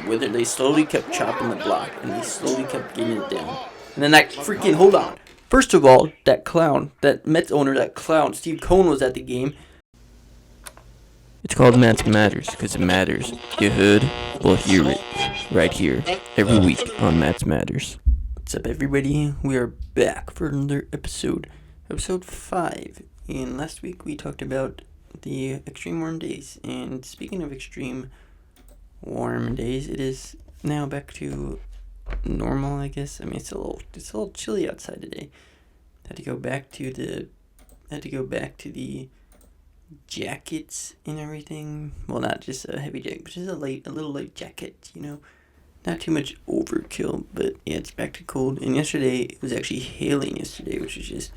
whether they slowly kept chopping the block and they slowly kept getting it down. And then that freaking, hold on. First of all, that clown, that Mets owner, that clown, Steve Cohen was at the game. It's called Mets Matters because it matters. You heard? Well, hear it right here every week on Mets Matters. What's up, everybody? We are back for another episode 5. And last week we talked about the extreme warm days. And speaking of extreme warm days, it is now back to normal, I guess. I mean, it's a little chilly outside today. Had to go back to the jackets and everything. Well, not just a heavy jacket, but just a little light jacket, you know. Not too much overkill, but yeah, it's back to cold. And yesterday, it was actually hailing yesterday, which is just,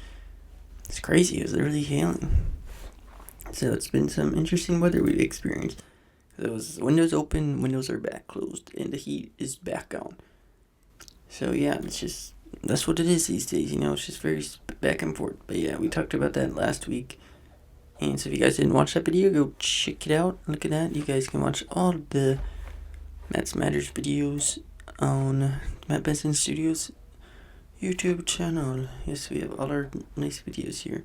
it's crazy. It was literally hailing. So it's been some interesting weather we've experienced. It was windows open, windows are back closed, and the heat is back on. So yeah, it's just, that's what it is these days, you know. It's just very back and forth. But yeah, we talked about that last week. And so if you guys didn't watch that video, go check it out. Look at that. You guys can watch all the Mets Matters videos on Matt Benson Studios YouTube channel. Yes, we have all our nice videos here.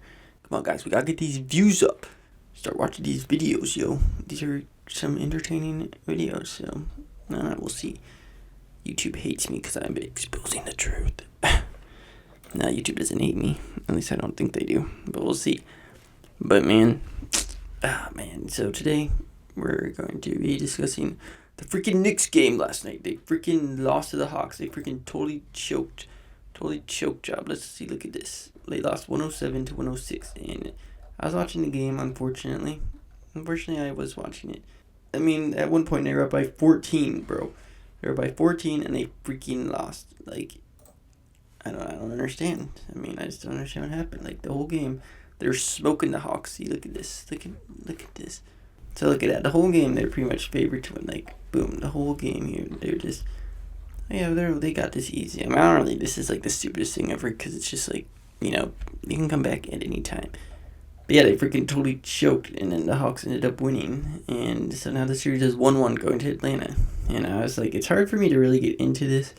Come on, guys. We gotta get these views up. Start watching these videos, yo. These are some entertaining videos, so we'll see. YouTube hates me because I'm exposing the truth. Nah, YouTube doesn't hate me. At least I don't think they do. But we'll see. But man, so today we're going to be discussing the freaking Knicks game last night. They freaking lost to the Hawks. They freaking totally choked job. Let's see, look at this. They lost 107 to 106, and I was watching the game, unfortunately. I was watching it. I mean, at one point they were up by 14, bro. They were by 14 and they freaking lost. Like, I don't understand. I mean, I just don't understand what happened. Like, the whole game, they're smoking the Hawks. See, look at this. Look at this. So look at that. The whole game, they're pretty much favored to win. Like, boom, the whole game here, they're just, they got this easy. I mean, I don't really, this is like the stupidest thing ever, because it's just like, you know, you can come back at any time. But yeah, they freaking totally choked, and then the Hawks ended up winning. And so now the series is 1-1 going to Atlanta. And I was like, it's hard for me to really get into this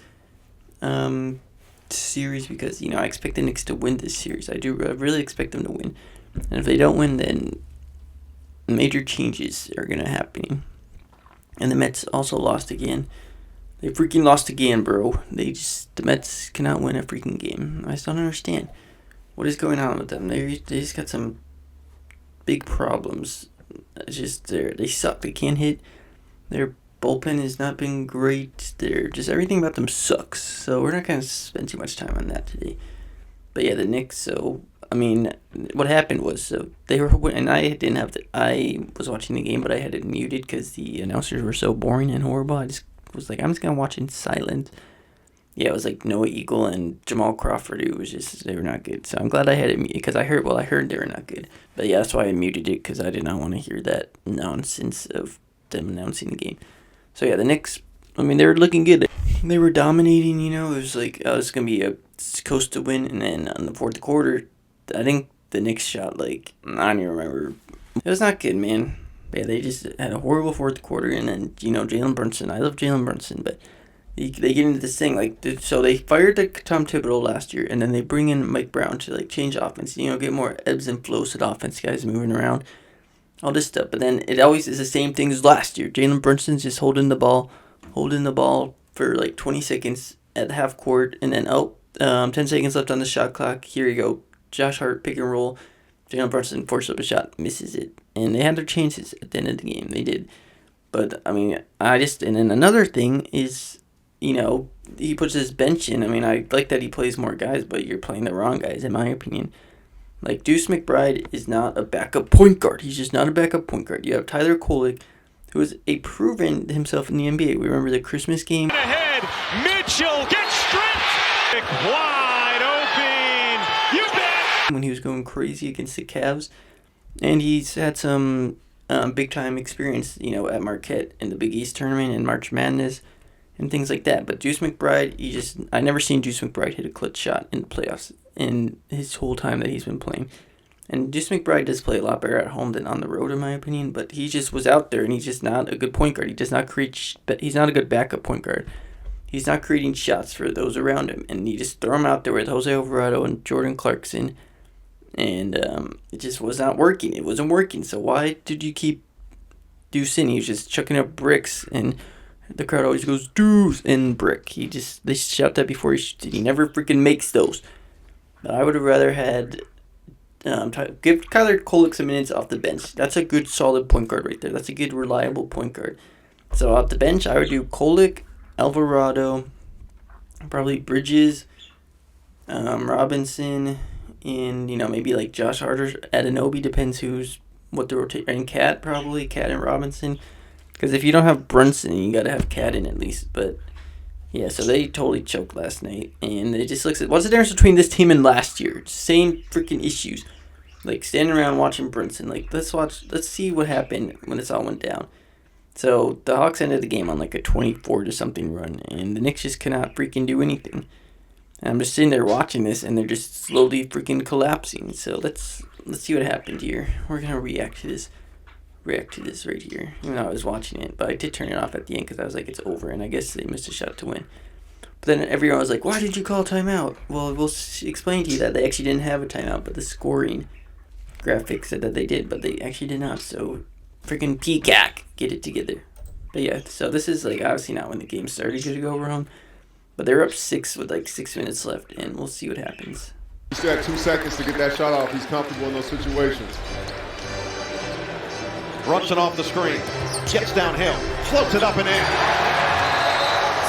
series because, you know, I expect the Knicks to win this series. I really expect them to win. And if they don't win, then major changes are going to happen. And the Mets also lost again. They freaking lost again, bro. The Mets cannot win a freaking game. I just don't understand what is going on with them. They just got some big problems. It's just they suck. They can't hit. Their bullpen has not been great. They're just, everything about them sucks. So we're not gonna spend too much time on that today. But yeah, the Knicks. So I mean, what happened was, so they were, and I was watching the game, but I had it muted because the announcers were so boring and horrible. I just was like, I'm just gonna watch in silence. Yeah, it was like Noah Eagle and Jamal Crawford. It was just, they were not good. So I'm glad I had it muted because I heard they were not good. But yeah, that's why I muted it, because I did not want to hear that nonsense of them announcing the game. So yeah, the Knicks, I mean, they were looking good. They were dominating, you know. It was like, oh, it's going to be a coast to win. And then on the fourth quarter, I think the Knicks shot like, I don't even remember. It was not good, man. But yeah, they just had a horrible fourth quarter. And then, you know, Jalen Brunson. I love Jalen Brunson, but they get into this thing, like, so they fired Tom Thibodeau last year, and then they bring in Mike Brown to, like, change offense, you know, get more ebbs and flows to the offense, guys moving around, all this stuff. But then it always is the same thing as last year. Jalen Brunson's just holding the ball for, like, 20 seconds at the half court, and then, 10 seconds left on the shot clock. Here you go. Josh Hart, pick and roll. Jalen Brunson forces up a shot, misses it. And they had their chances at the end of the game. They did. But, I mean, and then another thing is, you know, he puts his bench in. I mean, I like that he plays more guys, but you're playing the wrong guys, in my opinion. Like, Deuce McBride is not a backup point guard. He's just not a backup point guard. You have Tyler Kolek, who is proven himself in the NBA. We remember the Christmas game. Ahead, Mitchell gets stripped. Wide open. You bet. When he was going crazy against the Cavs. And he's had some big-time experience, you know, at Marquette in the Big East tournament and March Madness and things like that. But Deuce McBride, I never seen Deuce McBride hit a clutch shot in the playoffs in his whole time that he's been playing. And Deuce McBride does play a lot better at home than on the road, in my opinion. But he just was out there, and he's just not a good point guard. He does not create. He's not a good backup point guard. He's not creating shots for those around him, and you just throw him out there with Jose Alvarado and Jordan Clarkson, and it just was not working. It wasn't working. So why did you keep Deuce in? He was just chucking up bricks, and the crowd always goes Deuce and brick. They shout that before he shoots it. He never freaking makes those. But I would have rather had give Kyler Kolek some minutes off the bench. That's a good solid point guard right there. That's a good reliable point guard. So off the bench, I would do Kolek, Alvarado, probably Bridges, Robinson, and maybe like Josh Hart or Anunoby, depends what the rotate, and Cat and Robinson, because if you don't have Brunson, you gotta have Cat in at least. But yeah, so they totally choked last night, and it just looks at what's the difference between this team and last year? Same freaking issues, like standing around watching Brunson. Like let's see what happened when this all went down. So the Hawks ended the game on like a 24-something run, and the Knicks just cannot freaking do anything. And I'm just sitting there watching this, and they're just slowly freaking collapsing. So let's see what happened here. We're gonna react to this right here. Even though I was watching it, but I did turn it off at the end because I was like, it's over, and I guess they missed a shot to win. But then everyone was like, why did you call a timeout? Well, we'll explain to you that they actually didn't have a timeout, but the scoring graphic said that they did, but they actually did not. So freaking peacock, get it together. But yeah, so this is like obviously not when the game started to go wrong, but they're up 6 with like 6 minutes left, and we'll see what happens. He still had 2 seconds to get that shot off. He's comfortable in those situations. Brunson off the screen, gets downhill, floats it up and in.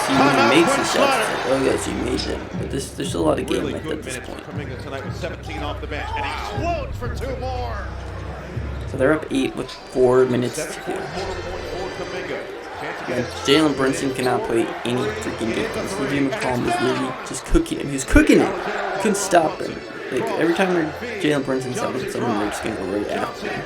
See, when he makes the shots, like, oh yes, he made them. But there's a lot of game Really left good at this minutes point. for Kuminga tonight with 17 off the bench, and he explodes for 2 more. So they're up 8 with 4 minutes to go. And Jalen Brunson cannot play any freaking defense. CJ McCollum was literally just cooking him. He was cooking him. You couldn't stop him. Like every time Jalen Brunson's up with someone, they're just gonna go right after him.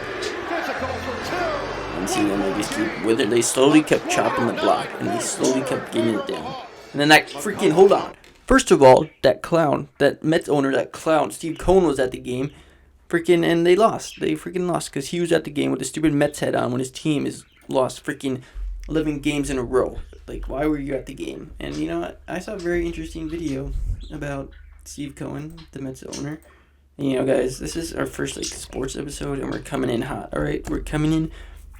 And see them, they just keep with it. They slowly kept chopping the block, and they slowly kept getting it down. And then that freaking, hold on. First of all, that Mets owner, that clown, Steve Cohen was at the game. And they lost. They freaking lost because he was at the game with a stupid Mets head on when his team is lost freaking 11 games in a row. Like, why were you at the game? And you know what? I saw a very interesting video about Steve Cohen, the Mets owner. And guys, this is our first sports episode, and we're coming in hot. All right, we're coming in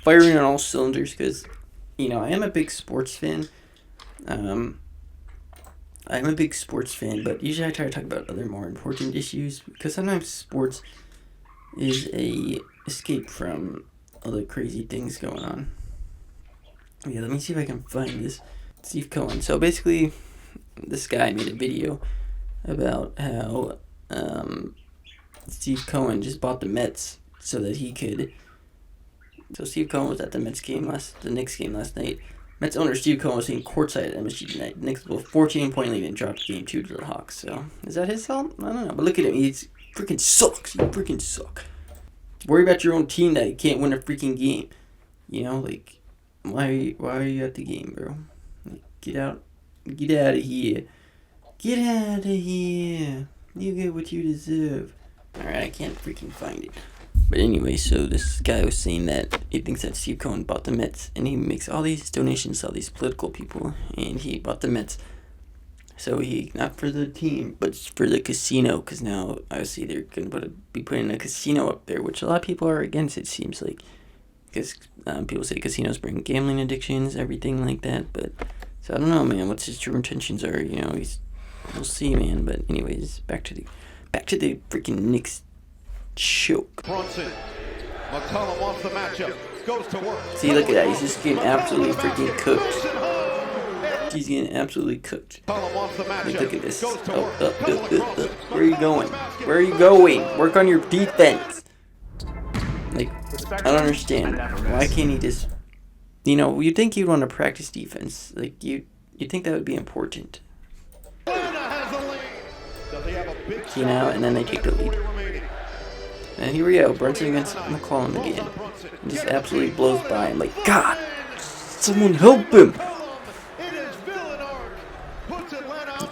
firing on all cylinders because I am a big sports fan. I'm a big sports fan, but usually I try to talk about other more important issues because sometimes sports is a escape from all the crazy things going on. Yeah, let me see if I can find this. Steve Cohen. So basically, this guy made a video about how Steve Cohen just bought the Mets so that he could. So Steve Cohen was at the Knicks game last night. Mets owner Steve Cohen was sitting courtside at MSG tonight. The Knicks blew a 14-point lead and dropped game 2 to the Hawks. So is that his fault? I don't know. But look at him. He's freaking sucks. You freaking suck. Worry about your own team that you can't win a freaking game. Why are you at the game, bro? Get out of here. Get out of here. You get what you deserve. Alright, I can't freaking find it. But anyway, so this guy was saying that he thinks that Steve Cohen bought the Mets, and he makes all these donations to all these political people, and he bought the Mets. So he, not for the team, but for the casino, because now, obviously, they're going to be putting a casino up there, which a lot of people are against, it seems like. Because people say casinos bring gambling addictions, everything like that, but, so I don't know, man, what his true intentions are, we'll see, man, but anyways, back to the freaking Knicks choke. Brunson, McCollum wants the matchup, goes to work. See, look at that, he's just getting absolutely freaking cooked. He's getting absolutely cooked. Like, look at this. Where are you going? Where are you going? Work on your defense. Like, I don't understand. Why can't he just... you'd think you'd want to practice defense. Like, you'd think that would be important. And then they take the lead. And here we go. Brunson against McCollum again. He just absolutely blows by him. Like, God! Someone help him!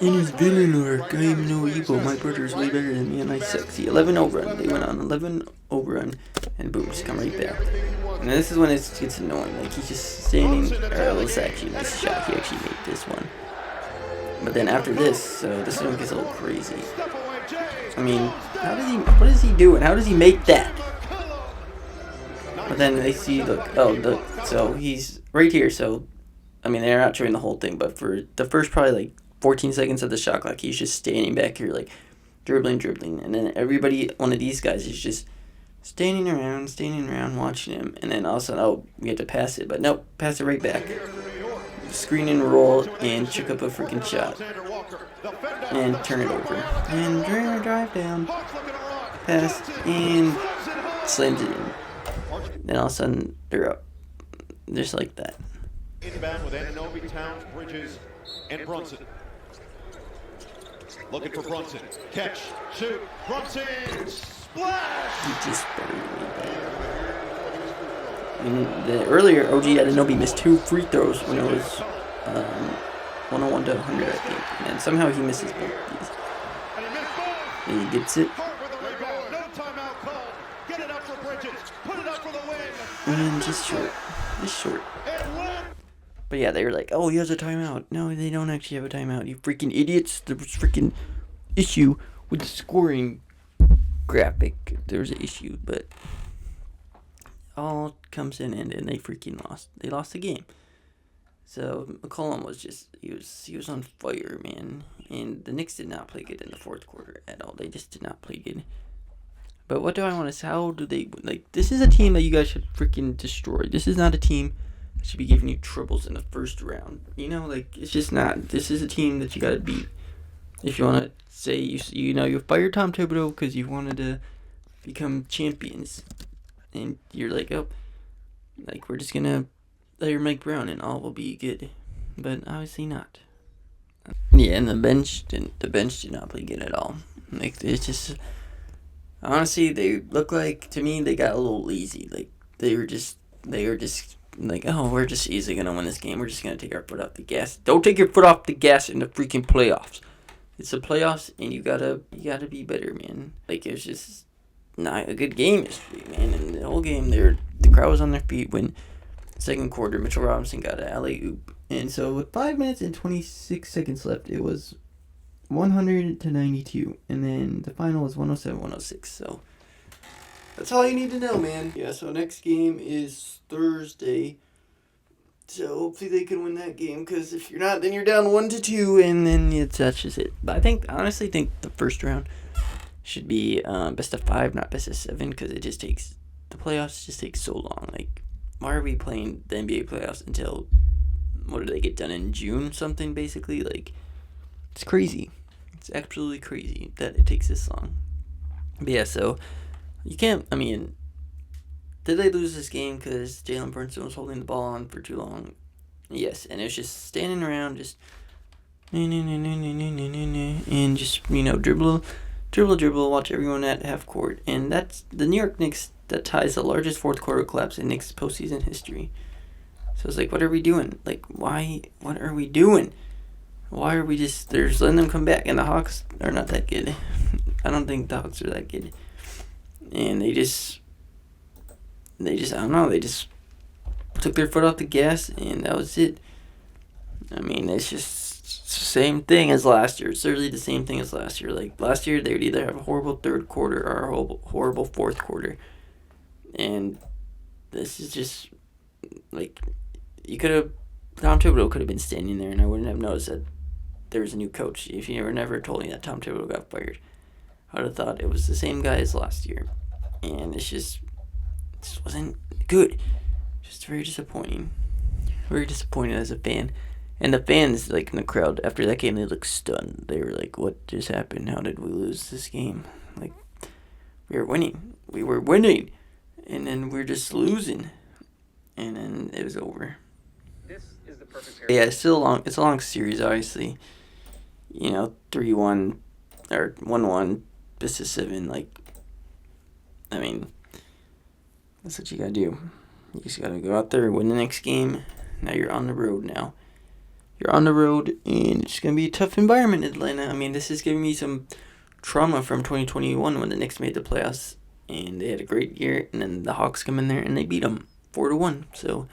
In his villain arc, I am no evil. My brother is way better than me, and I sexy. 11-0 run. They went on 11-0 run, and boom, just come right back. And this is when it gets annoying. Like, he's just standing. Or let's actually nice shot. He actually made this one. But then after this, so this one gets a little crazy. I mean, what is he doing? How does he make that? But then they see, look, so he's right here, so, I mean, they're not showing the whole thing, but for the first probably, like, 14 seconds of the shot clock, he's just standing back here, like, dribbling, and then one of these guys is just standing around, watching him, and then all of a sudden, we have to pass it, but nope, pass it right back. Screen and roll, and chuck up a freaking shot, and turn it over, and drive down, pass, and slams it in. Then all of a sudden, they're up. Just like that. Inbound with Anunoby, Towns, Bridges, and Brunson. Looking for Brunson. Catch, shoot, Brunson, splash! He just barely made that. And earlier, OG Anunoby missed 2 free throws when it was 101 to 100, I think. And somehow he misses both of these. And he gets it. And just short. But yeah, they were like, oh, he has a timeout. No, they don't actually have a timeout. You freaking idiots. There was freaking issue with the scoring graphic. There was an issue, but all comes in and they freaking lost. They lost the game. So McCollum was just, he was on fire, man. And the Knicks did not play good in the fourth quarter at all. They just did not play good. But what do I want to say? How do they, like, this is a team that you guys should freaking destroy. This is not a team that should be giving you troubles in the first round. You know, like, it's just not. This is a team that you got to beat. If you want to say, you fired Tom Thibodeau because you wanted to become champions. And you're like, oh, like, we're just going to let Mike Brown and all will be good. But obviously not. Yeah, and the bench did not play good at all. Like, it's just... Honestly, they look like, to me, they got a little lazy. Like, they were just like, oh, we're just easily going to win this game. We're just going to take our foot off the gas. Don't take your foot off the gas in the freaking playoffs. It's the playoffs, and you gotta be better, man. Like, it was just not a good game yesterday, man. And the whole game, the crowd was on their feet when second quarter, Mitchell Robinson got an alley-oop. And so with 5 minutes and 26 seconds left, it was 100-92, and then the final was 107-106. So that's all you need to know, man. Yeah, so next game is Thursday. So hopefully they can win that game, because if you're not, then you're down 1-2, and then that's just it. But I honestly think the first round should be best of 5, not best of 7, because it just takes, the playoffs just take so long. Like, why are we playing the NBA playoffs until, what do they get done in June something, basically? Like, it's crazy. It's absolutely crazy that it takes this long. But yeah, so you can't, I mean, did they lose this game because Jalen Brunson was holding the ball on for too long? Yes, and it was just standing around, just and just, dribble, watch everyone at half court. And that's the New York Knicks, that ties the largest fourth quarter collapse in Knicks postseason history. So it's like, what are we doing? Like, why? What are we doing? Why are we just letting them come back? And the Hawks are not that good. I don't think the Hawks are that good. And they just, I don't know, they just took their foot off the gas, and that was it. I mean, it's just the same thing as last year. It's literally the same thing as last year. Like, last year, they would either have a horrible third quarter or a horrible fourth quarter. And this is just, like, Tom Thibodeau could have been standing there, and I wouldn't have noticed that there was a new coach. If you never told me that Tom Thibodeau got fired, I would have thought it was the same guy as last year. And it just wasn't good. Just very disappointing. Very disappointed as a fan. And the fans, like, in the crowd, after that game, they looked stunned. They were like, what just happened? How did we lose this game? Like, we were winning. And then we're just losing. And then it was over. This is the perfect Yeah, it's a long series, obviously. 3-1 or 1-1, best of 7. Like, I mean, that's what you gotta do. You just gotta go out there, win the next game. Now you're on the road now. You're on the road, and it's going to be a tough environment in Atlanta. I mean, this is giving me some trauma from 2021 when the Knicks made the playoffs, and they had a great year, and then the Hawks come in there, and they beat them 4-1. So,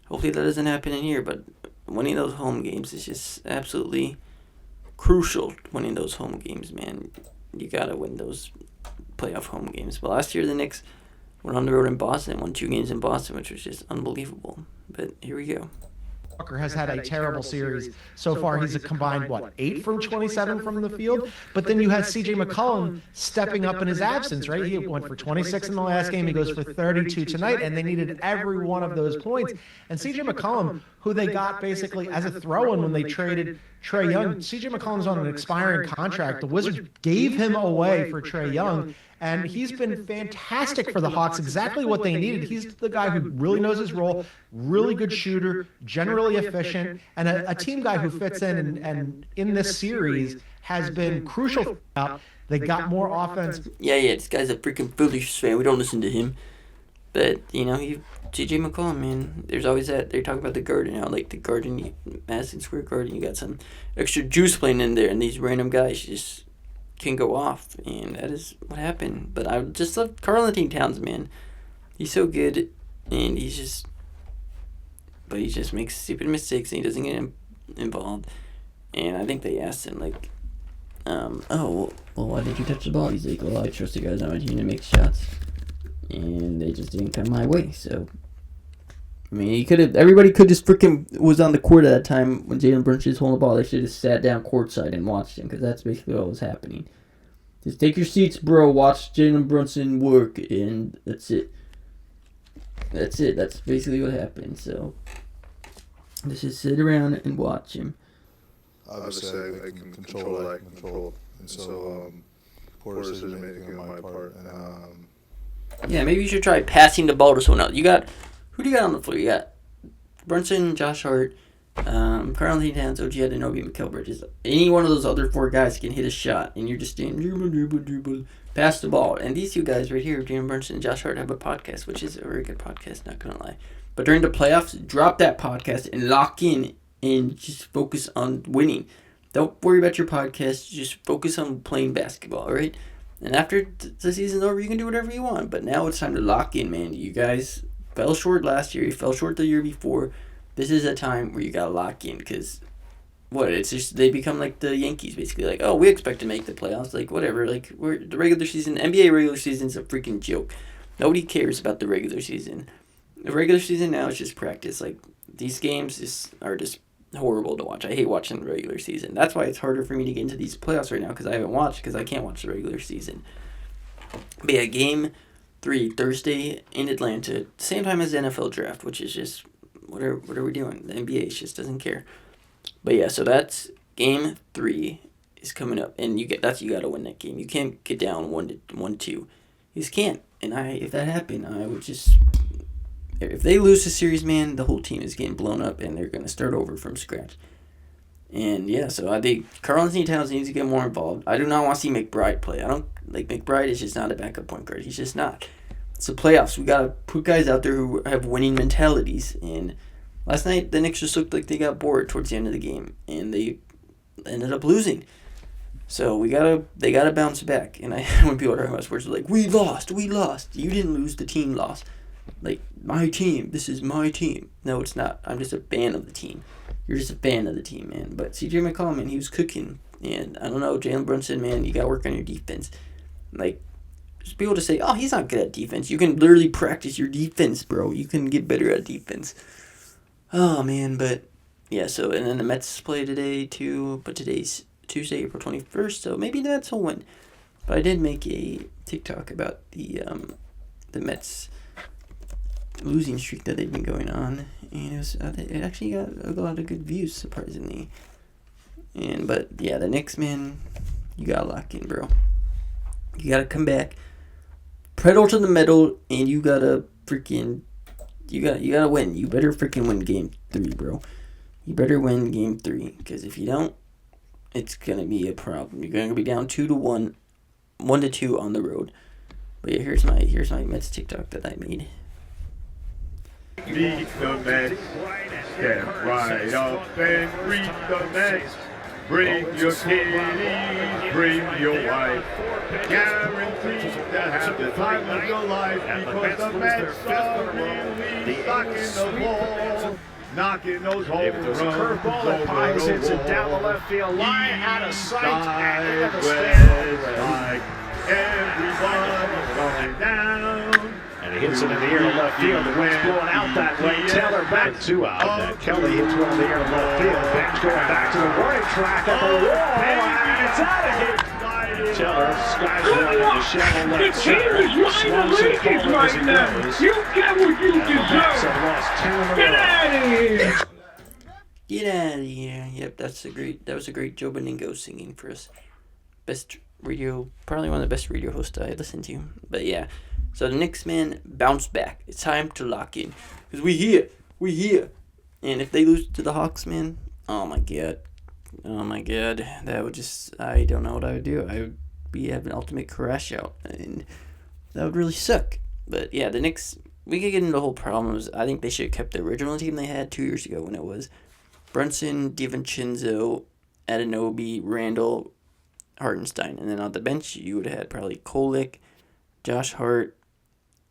hopefully that doesn't happen in here, but winning those home games is just absolutely crucial. Winning those home games, man. You got to win those playoff home games. But last year, the Knicks went on the road in Boston, won 2 games in Boston, which was just unbelievable. But here we go. Walker has had a terrible series so far. He's a combined, 8 from 27 from the field? But then you had C.J. McCollum stepping up in his absence, right? He went for 26 in the last game. He goes for 32 tonight, and they needed every one of those points. And C.J. McCollum, who they got basically as a throw-in when they traded Trae Young, C.J. McCollum's on an expiring contract. The Wizards gave him away for Trae Young, and he's been fantastic for the Hawks, exactly what they needed. He's the guy who really knows his role, really good shooter, generally efficient, and a team guy who fits in and in this series has been crucial. They got more offense. Yeah, this guy's a freaking foolish fan. We don't listen to him. But, T.J. McCollum, man, there's always that. They're talking about the Garden now, like the Garden, Madison Square Garden. You got some extra juice playing in there, and these random guys just can go off, and that is what happened. But I just love Karl-Anthony Towns, man. He's so good, and he just makes stupid mistakes, and he doesn't get involved. And I think they asked him, well, why did you touch the ball? He's like, well, I trust the guys on my team to make shots, and they just didn't come my way. So, I mean, everybody could just freaking was on the court at that time when Jalen Brunson was holding the ball. They should have sat down courtside and watched him, because that's basically what was happening. Just take your seats, bro. Watch Jalen Brunson work, and that's it. That's it. That's basically what happened. So, just sit around and watch him. Obviously, I can control what I can control, and so poor decision making on my part. And yeah, maybe you should try passing the ball to someone else. Who do you got on the floor? You got Brunson, Josh Hart, Karl-Anthony Towns, OG Anunoby, Mikal Bridges. Any one of those other 4 guys can hit a shot, and you're just standing, dribble, pass the ball. And these 2 guys right here, Jalen Brunson and Josh Hart, have a podcast, which is a very good podcast, not going to lie. But during the playoffs, drop that podcast and lock in and just focus on winning. Don't worry about your podcast. Just focus on playing basketball, all right? And after the season's over, you can do whatever you want. But now it's time to lock in, man. You guys fell short last year. You fell short the year before. This is a time where you got to lock in, because it's just they become like the Yankees, basically. Like, oh, we expect to make the playoffs. Like, whatever. Like, the regular season, NBA regular season is a freaking joke. Nobody cares about the regular season. The regular season now is just practice. Like, these games are just horrible to watch. I hate watching the regular season. That's why it's harder for me to get into these playoffs right now, because I haven't watched, because I can't watch the regular season. But yeah, Game 3, Thursday in Atlanta, same time as the NFL draft, which is just, what are we doing? The NBA just doesn't care. But yeah, so that's Game 3 is coming up, and you got to win that game. You can't get down 1-2. You just can't. And if that happened, I would just, if they lose the series, man, the whole team is getting blown up, and they're going to start over from scratch. And yeah, so I think Karl-Anthony Towns needs to get more involved. I do not want to see McBride play. McBride is just not a backup point guard. He's just not. It's the playoffs. We got to put guys out there who have winning mentalities. And last night, the Knicks just looked like they got bored towards the end of the game, and they ended up losing. So they gotta bounce back. And when people are talking about sports, they're like, we lost. You didn't lose, the team lost. Like, my team, this is my team. No, it's not. I'm just a fan of the team. You're just a fan of the team, man. But C.J. McCollum, man, he was cooking. And I don't know, Jalen Brunson, man, you got to work on your defense. Like, just be able to say, oh, he's not good at defense. You can literally practice your defense, bro. You can get better at defense. Oh, man, but, yeah, so, and then the Mets play today, too. But today's Tuesday, April 21st, so maybe the Mets will win. But I did make a TikTok about the Mets losing streak that they've been going on, and it actually got a lot of good views, surprisingly. But yeah, the Knicks, man, you gotta lock in, bro. You gotta come back, pedal to the metal, and you gotta win. You better freaking win Game 3, bro. You better win Game 3, because if you don't, it's gonna be a problem. You're gonna be down 2-1, 1-2 on the road. But yeah, here's my Mets TikTok that I made. Beat the Mets. Step right up and greet the Mets. Bring your kiddies, bring your wife. Guaranteed to have the time of your life because the Mets are really knocking the ball. Knocking those home runs There's a curveball that pies hits it down the left field line, out of sight, and into the stand. Everybody's going down. And he hits it in the air to left field. The wind's blowing out that way. Taylor back 2 out. Kelly hits one in the air to left field. Bench going back to the warning track at the wall. And it's out of here. Taylor skies one in the shovel left center. Swans it forward as he goes. You get what you Mets deserve. have lost 10 in a row. Get out of here. Get out of here. Yep, that was a great Joe Beningo singing for us. Best radio, probably one of the best radio hosts I listened to. But yeah, so the Knicks, man, bounce back. It's time to lock in. Because we here. And if they lose to the Hawks, man, oh my god, that would just, I don't know what I would do. I would have an ultimate crash out, and that would really suck. But yeah, the Knicks, we could get into the whole problems. I think they should have kept the original team they had 2 years ago when it was Brunson, DiVincenzo, Adenobi, Randall, Hartenstein. And then on the bench, you would have had probably Kolek, Josh Hart.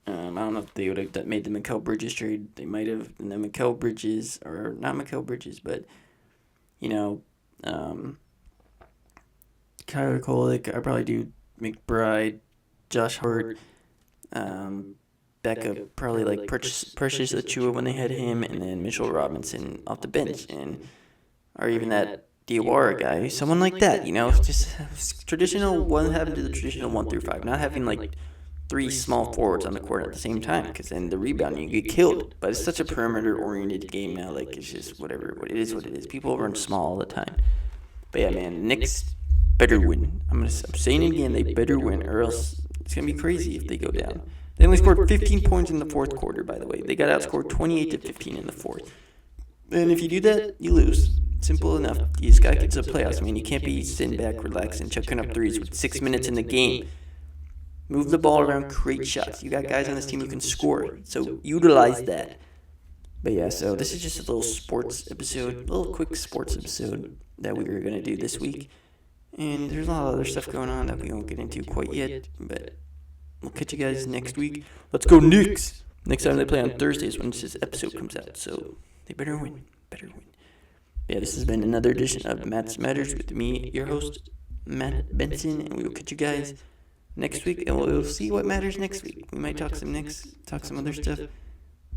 I don't know if they would have made the Mikal Bridges trade. They might have. And then Mikal Bridges, or not Mikal Bridges, but, Kyler Kolek. I'd probably do McBride, Josh Hart, backup, probably like Precious Achiuwa when they had him, and then Mitchell Robinson off the bench, or even that Diawara guy, someone like that, just traditional having to the traditional 1 through 5, not having like 3 small forwards on the court at the same time, because then the rebounding, you get killed. But it's such a perimeter-oriented game now, like, it's just whatever, it is what it is. People run small all the time. But yeah, man, Knicks better win. I'm saying it again, they better win, or else it's going to be crazy if they go down. They only scored 15 points in the fourth quarter, by the way. They got outscored 28-15 in the fourth. And if you do that, you lose. Simple enough. You just got to get to the playoffs. I mean, you can't be sitting back, relaxing, chucking up threes with 6 minutes in the game. Move the ball around, create shots. You got guys on this team who can score, so utilize that. But yeah, so this is just a little sports episode, a little quick sports episode that we were going to do this week. And there's a lot of other stuff going on that we won't get into quite yet, but we'll catch you guys next week. Let's go Knicks! Next time they play on Thursdays when this episode comes out, so they better win. Yeah, this has been another edition of Matt's Matters with me, your host, Matt Benson, and we will catch you guys next week, and we'll see what matters next week. We might talk some Knicks, talk some other stuff,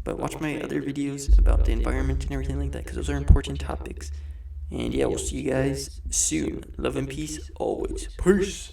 but watch my other videos about the environment and everything like that, because those are important topics. And yeah, we'll see you guys soon. Love and peace always. Peace.